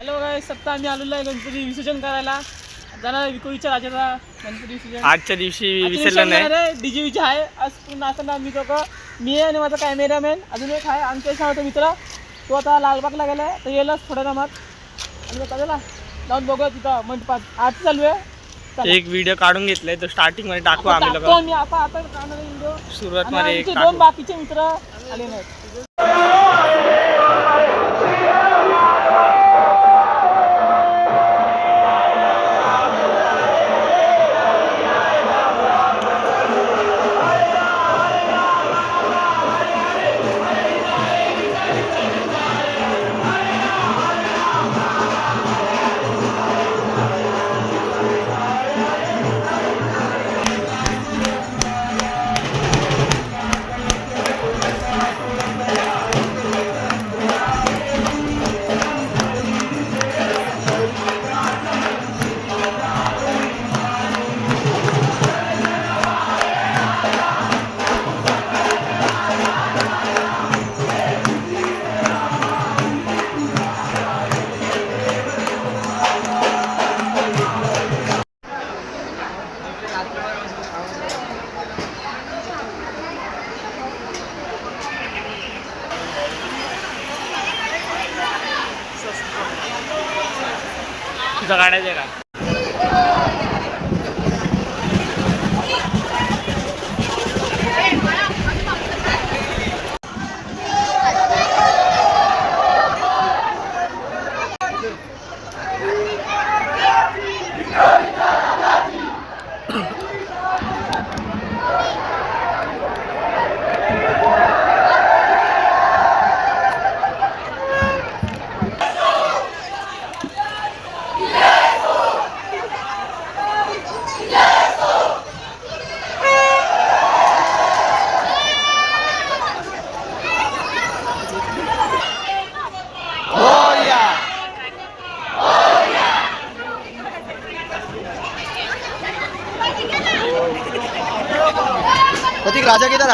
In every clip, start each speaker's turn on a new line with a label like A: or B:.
A: Hello गाईस, सत्ता आम्ही आलेलो आहे गणपती विसर्जन करायला. जाणार विकोळीच्या राजाचा गणपती विसर्जन.
B: आजच्या दिवशी विसरलं नाही.
A: डीजे विजे आहे आज पूर्ण असताना. मी आणि माझा कॅमेरामॅन अजून एक आहे आमच्या होता मित्र. तो आता लालबागला गेलाय, तर येईलच थोड्या नामात. आणि चला जाऊन बघूया तिथं मंडपात आरती चालू आहे.
B: एक व्हिडिओ काढून घेतलाय, तो स्टार्टिंग मध्ये टाकू आम्ही लोक.
A: आता व्हिडिओ
B: सुरुवात मध्ये
A: दोन बाकीचे मित्र आले नाहीत.
B: तुझं काढायचं का?
C: प्रतीक राजा गीता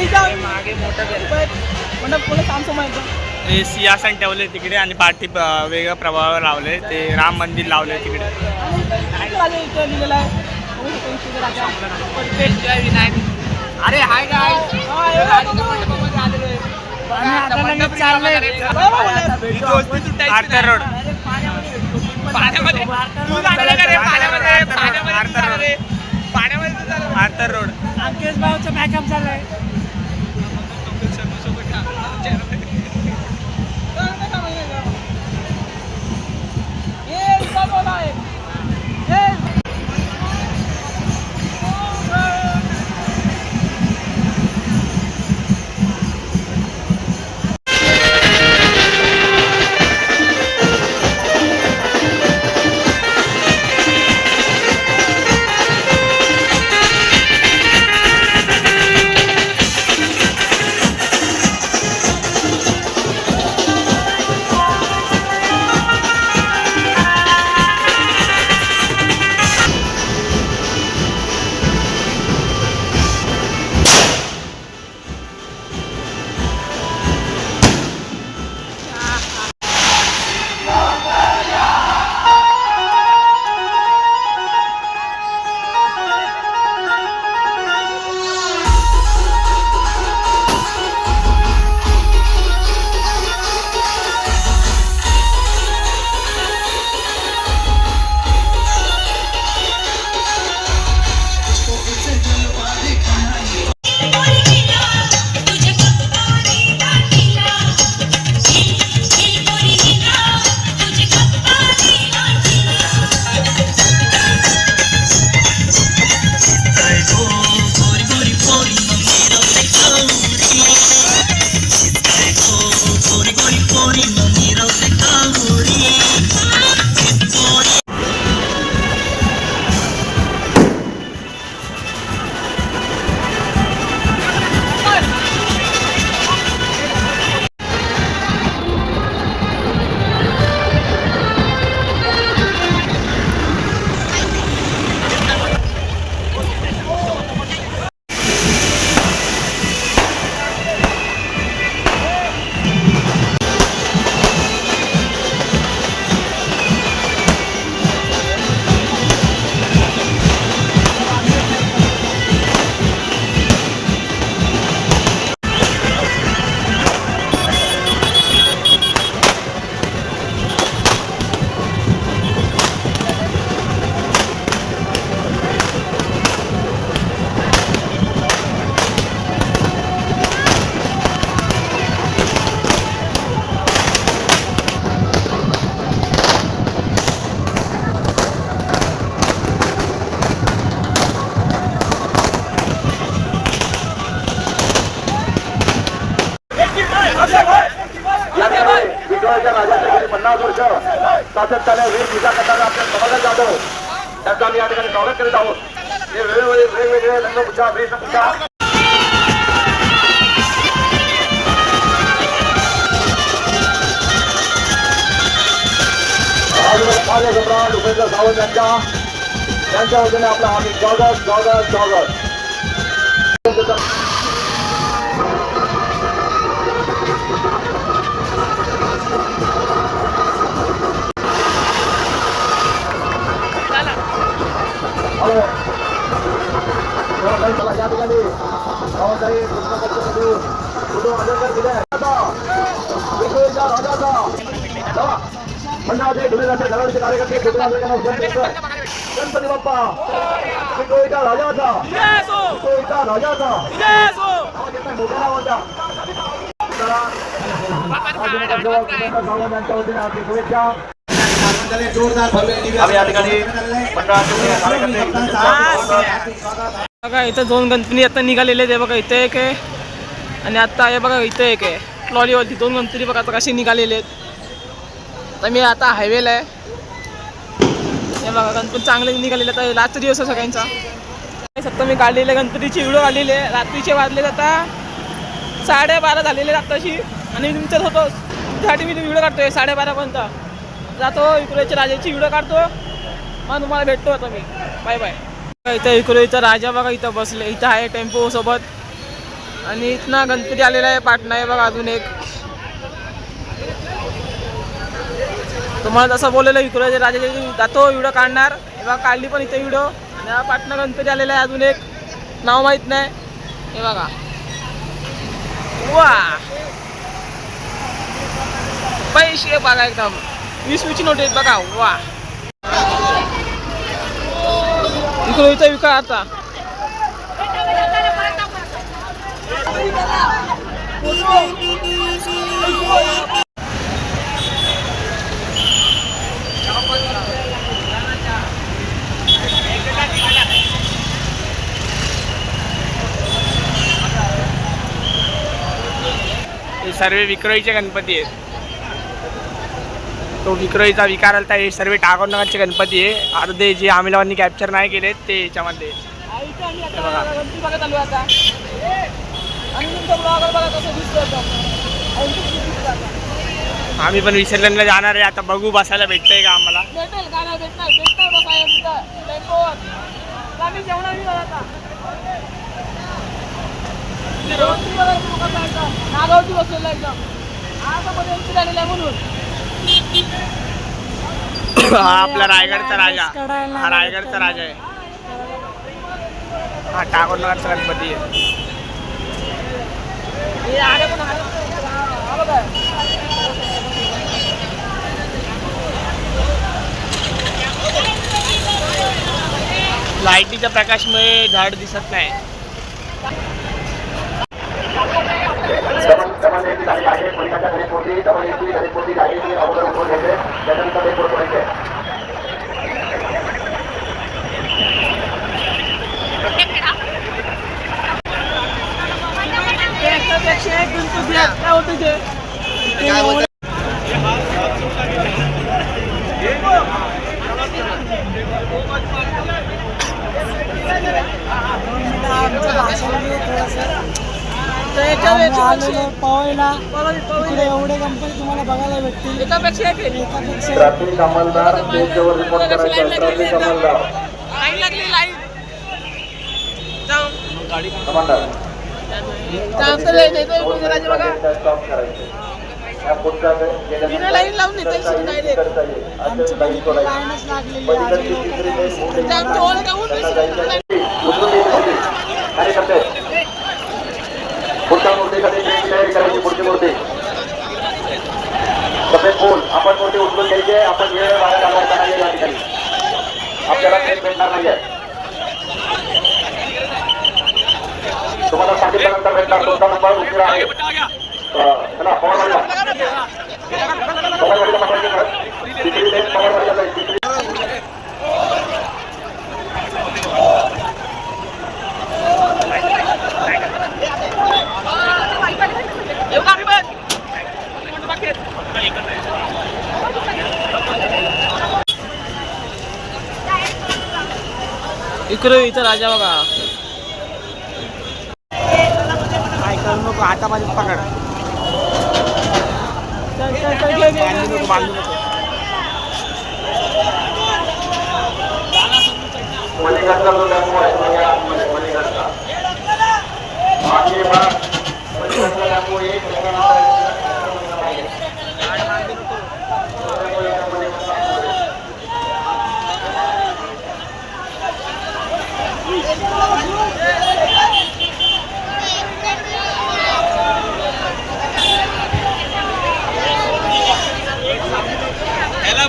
A: वारीच्या
B: मागे मोठं
A: मंडप पुढे सांगतो माहिती
B: हे सिंहासन ठेवले तिकडे आणि पाठी वेगळ्या प्रभावावर लावले ते राम मंदिर लावले तिकडे.
A: इथे लिहिलेलं आहे
B: विनायक अरे हाय काय Arthur road Arthur road
A: Ankesh भाऊचं बॅकअप झालंय.
C: सातत्याने वीर पूजा करताना आपल्या समाजात जातो त्याचं आम्ही या ठिकाणी स्वागत करीत आहोत. हे वेगवेगळे रंगपूजा वेशभूषा सम्राट उपेंद्र सावंत यांच्या वतीने आपला आम्ही स्वागत स्वागत स्वागत. या ठिकाणी गणपती बाप्पा विठोईचा राजाचा विठोईचा राजाचा मोठ्या नावाचा यांच्या वतीने आपली शुभेच्छा. आम्ही या ठिकाणी
A: बघा इथं 2 गणपती आता निघालेले आहेत. बघा इथे एक आहे आणि आता आहे बघा इथे एक आहे ट्रॉलीवरती 2 गणपती बघा आता कसे निघालेले आहेत. तर मी आता हायवेला आहे. हे बघा गणपती चांगले निघालेले आता लास्ट दिवस आहे सगळ्यांचा. सत्ता मी काढलेले गणपतीची व्हिडिओ काढलेले रात्रीचे वाजले आता 12:30 झालेले आत्ताशी आणि मी तुमच्यात होतो त्यासाठी मी व्हिडिओ काढतोय 12:30पर्यंत जातो इकडे राजाची व्हिडिओ काढतो मग तुम्हाला भेटतो आता मी. Bye bye. इथं इकडे इथं राजा बघा इथं बसले. इथं आहे टेम्पो सोबत आणि इथनं गणपती आलेला आहे पाटणा आहे बघा अजून एक. तुम्हाला जसं बोललेलं विक्रोळीच्या राजाचे जातो व्हिडिओ काढणार हे बघा, काढली पण इथे व्हिडिओ. आणि हा पाटणा गणपती आलेला आहे अजून एक, नाव माहीत नाही. हे बघा वा पैसे बघा एकदम 20-20 नोट आहेत बघा वा. विक्रोळीचा विका आता
B: हे सर्व विक्रोळीचे गणपती आहेत. तो विक्रोळीचा विकार आलता. हे सर्व टागोरनगरचे गणपती आहे. आता ते जे आमिलावांनी कॅप्चर नाही केले ते याच्यामध्ये
A: गणपती बघत आलो आता. आणि तुमचा ब्लॉगर बघा कसं दिसतो.
B: आम्ही पण विसर्जनला जाणार आहे. आता बघू बसायला भेटतंय का आम्हाला.
A: भेटेल गाणं भेटणार बसायला तिथं टेम्पोवर. आम्ही जेवणार नाही आता. नागावती बसलेला एकदम आता मध्ये एंट्री झालेला आहे म्हणून.
B: हा आपला रायगडचा राजा, हा रायगडचा राजा आहे. हा टागोरनगरचा गणपती आहे.
A: हे आले पण आलं काय
B: लाईटीच्या प्रकाशमुळे झाड दिसत नाही.
A: काय होतं ते
D: पवायला इकडे एवढे गणपती तुम्हाला बघायला भेटतील.
A: एकापेक्षा एक
C: ट्रॅफिक अंमलदार स्टेजवर रिपोर्ट करायचा. ट्रॅफिक अंमलदार
A: लाईन लागली लाईन जाऊन
C: कमांडर
A: बघा
C: स्टॉप करायचे. या पुढचा
A: बिना लाईन लावून नेता येईल डायरेक्ट.
D: आमची पलीकडे लाईनच लागलेली आहे. अजून लोकं काय
A: आमच्या ओळख काहून
C: पुढच्या मूर्तीसाठी तयारी करायची. पुढची मूर्ती सफेद फूल आपण मूर्ती उचलून घ्यायची. आपण वेळ बाहेर घालवायचा नाही या ठिकाणी. आपल्याला ट्रेन भेटणार नाहीये. तुम्हाला सांगितल्यानंतर भेटणार. तुमचा नंबर उशिरा आहे. चला पवारवाडीला तिसरी ट्रेन पवारवाडीला जाईल. तिसरी
A: विक्रोळीचा राजा बघा.
B: काय करू नको, हातामध्ये पकड. बांधू नको, बांधू नको.
C: मणिगडचा जो डॅमो आहे मणिगडचा डॅमो एक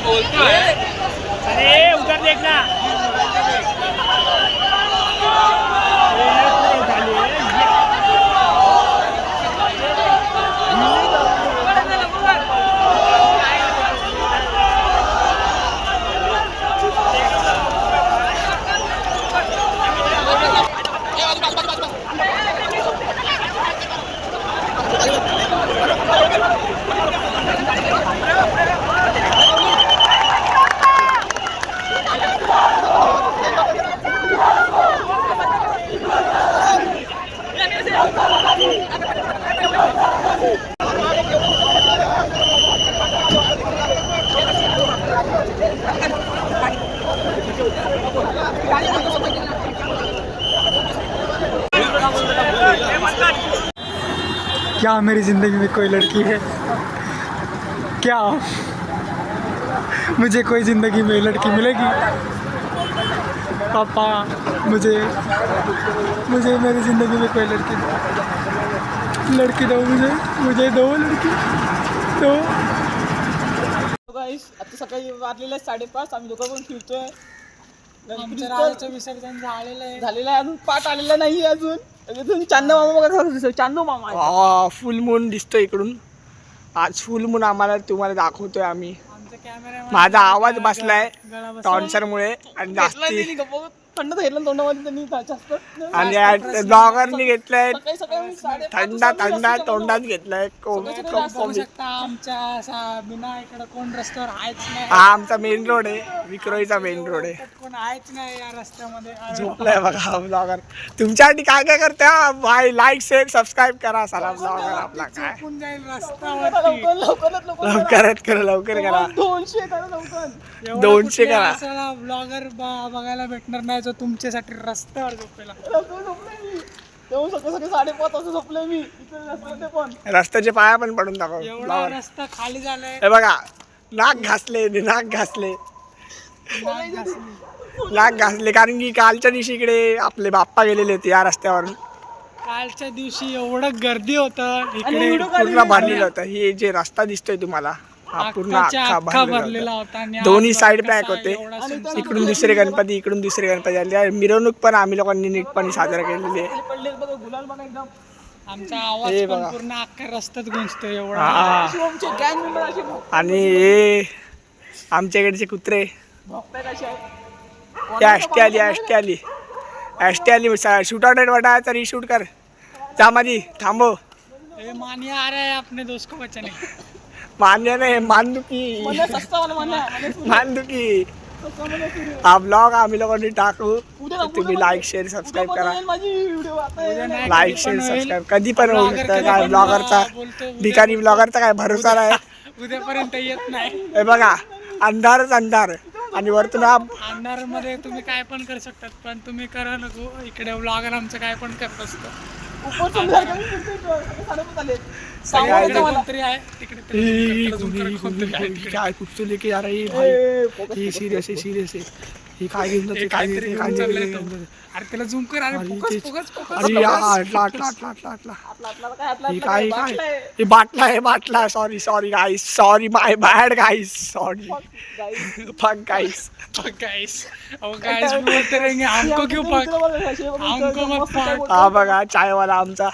B: बोलतो है. अरे उधर देखना.
E: क्या मेरी ज़िंदगी में कोई लड़की है क्या? मुझे कोई ज़िंदगी में लड़की मिलेगी? पापा मुझे मेरी ज़िंदगी में कोई लड़की दो, मुझे दो लड़की दो.
A: गाईस आता सकाळी वाजलेलं आहे 5:30. आम्ही दोघं पण फिरतोय.
E: आमचं राजाचं विसर्जन झालेलं आहे.
A: झालेलं आहे, अजून पाठ आलेला नाही अजून चांदो मामा बघा दिसतो. चांदो मामा आहे.
B: फुल मून दिसतोय इकडून. आज फुल मून आम्हाला तुम्हाला दाखवतोय आम्ही.
E: आमचा कॅमेरा
B: माझा आवाज बसलाय टॉन्सरमुळे आणि जास्ती
A: थंड घेतलं तोंडामध्ये त्यांनी जास्त.
B: आणि ब्लॉगरनी घेतलंय
A: सकाळी सकाळी
B: थंडा तोंडात घेतलाय.
E: बघू शकता आमच्या असा बिना इकडं कोण रस्त्यावर आहेच नाही.
B: हा आमचा मेन रोड आहे, विक्रोळीचा मेन रोड आहे.
E: कोण आहेच नाही या रस्त्यामध्ये.
B: झोपलाय बघा ब्लॉगर. तुमच्यासाठी काय काय करते भाई? लाईक शेअर सबस्क्राईब करा. साला ब्लॉगर आपला काय
E: कोण जाईल रस्त्यावरती.
B: लवकरात करा, लवकर करा.
A: 200 करा लवकर.
B: 200 करा.
E: ब्लॉगर बघायला भेटणार नाही जो तुमच्यासाठी रस्त्यावर झोपेला.
A: तेव्हा सकाळी 5:30 वाजता झोपलोय मी इथे रस्त्यामध्ये पण.
B: रस्त्याचे पाया पण पडून टाकू.
E: एवढा रस्ता खाली झालाय.
B: हे बघा नाक घासले कारण की कालच्या दिवशी इकडे आपले बाप्पा गेलेले होते या रस्त्यावरून.
E: कालच्या दिवशी एवढं गर्दी होतं इकडे.
B: पूर्ण भरलेलं होतं. हे जे रस्ता दिसतोय तुम्हाला हा पूर्ण अख्खा
E: भरलेला होता. आणि
B: दोन्ही साईड पॅक होते. इकडून दुसरे गणपती, इकडून दुसरे गणपती आले. मिरवणूक पण आम्ही लोकांनी नीटपणे साजरा केलेली आहे.
A: पडले बघा गुलाल बघा एकदम.
E: आमचा आवाज पण पूर्ण अख्खा रस्त्यात गुंजतो एवढा.
A: शिवमचे गँग मेंबर असे
B: आणि हे आमच्याकडचे कुत्रे
A: भोगतायत असे आहेत.
B: ॲस्टी आली शूट आउट वाटा तरी शूट कर. जा माझी थांबव.
E: मानिया आ रहा है अपने दोस्त को बचाने.
B: मान्य नाही मानदुकी
A: मला सस्ता वाला मला
B: मानदुकी. हा ब्लॉग आम्ही लोकांनी टाकू.
A: उद्या
B: तुम्ही लाईक शेअर सबस्क्राईब करा.
A: माझी व्हिडिओ आता
B: लाईक शेअर सबस्क्राईब कधी पण होऊ शकतं. काय ब्लॉगरचा भिकारी ब्लॉगरचा काय भरोसा नाही.
E: उद्यापर्यंत येत नाही.
B: हे बघा अंधारच अंधार आणि वरतून
E: अंधार मध्ये तुम्ही काय पण करू शकतात पण तुम्ही करा नको. इकडे ब्लॉगर आमचं काय पण करत असतं. कोणतरी आहे तिकडे.
B: काय कुछ तो लेके जा रही है भाई. सीरियस आहे. हे काय घेऊन जाते काय
E: अरे त्याला झूम कर. अरे
B: हे बाटला सॉरी गाईस. सॉरी माय बॅड गाईस. सॉरी फक गाईस.
E: अब गाइस भी बोलते रहेंगे हमको क्यों पक, हमको मत पक.
B: हा बघा चायवाला आमचा.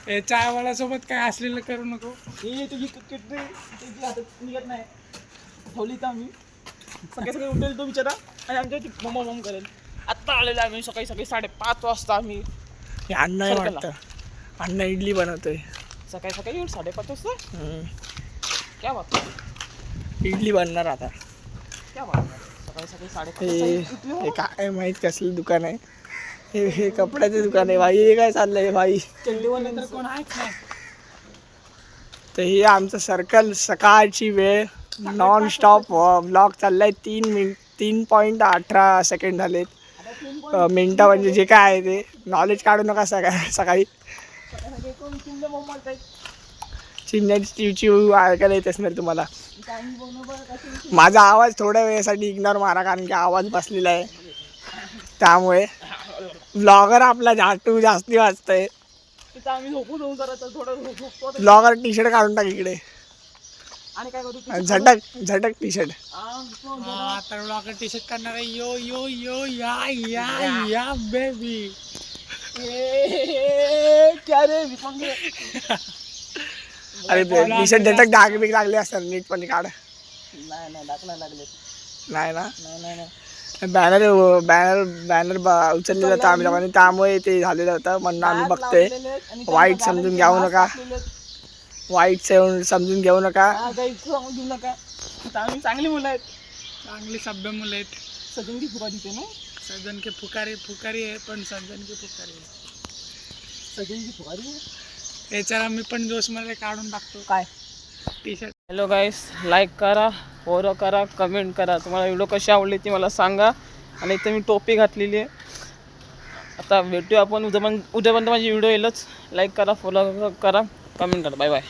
E: हे चायवाला सोबत काय असलेलं करू नको.
A: ही तुझी किटली निघत नाही ठेवली तर आम्ही सकाळी उठेल तो बिचारा आणि आमच्या मम करेल. आत्ता आलेला आम्ही सकाळी 5:30 वाजता. आम्ही
B: अण्णा वाटतं अण्णा इडली बनवतोय
A: सकाळी 5:30 वाजता. क्या बात
B: इडली बनणार आता.
A: क्या बात सकाळी 5:30
B: हे काय माहित कसलं दुकान आहे. हे कपड्याचं दुकान आहे भाई. हे काय चाललंय भाई.
E: चड्डीवाल्यांतर कोण आहेच नाही.
B: तर हे आमचं सर्कल सकाळची वेळ नॉन स्टॉप ब्लॉग चाललाय. 3.18 सेकंड झालेत. मिनटं म्हणजे जे काय आहे ते नॉलेज काढू नका. सकाळी चिमण्याची चिव ऐकायला येत असणार तुम्हाला. माझा आवाज थोड्या वेळेसाठी इग्नोर मारा कारण की आवाज बसलेला आहे. त्यामुळे ब्लॉगर आपला जास्ती वाजतंय.
A: आम्ही झोपू जरा थोडं झोपतो.
B: ब्लॉगर टी शर्ट काढून टाक इकडे.
A: आणि काय करू
B: झटक टी शर्ट.
E: तर ब्लॉगर टी शर्ट करणार आहे. यो यो यो या बेबी.
A: क्या रे विपंगे.
B: अरे टी शर्ट झटक डाग बीक लागले असतात नीटपणे काढ.
A: नाही डाक नाही लागले.
B: नाही ना.
A: नाही
B: बॅनर उचललेलं होतं आम्ही लोकांनी त्यामुळे ते झालेलं होतं म्हणून आम्ही बघतोय. वाईट समजून घेऊ नका. समजून घेऊ नका.
A: आम्ही चांगली मुलं आहेत.
E: चांगली सभ्य मुलं आहेत.
A: सजन की फुकारी ते ना.
E: सज्जन के फुकारी आहे पण सज्जन की फुकारी आहे.
A: सजन की फुकारी
E: याच्यावर आम्ही पण जोशमध्ये काढून टाकतो
A: काय
E: टी शर्ट.
A: हॅलो गाईस, लाईक करा, फॉलो करा, कमेंट करा. तुम्हाला व्हिडिओ कशी आवडली ती मला सांगा. आणि इथे मी टोपी घातलेली आहे. आता भेटूया आपण उद्यापर्यंत माझी व्हिडिओ येईलच. लाईक करा, फॉलो करा, कमेंट करा. Bye bye.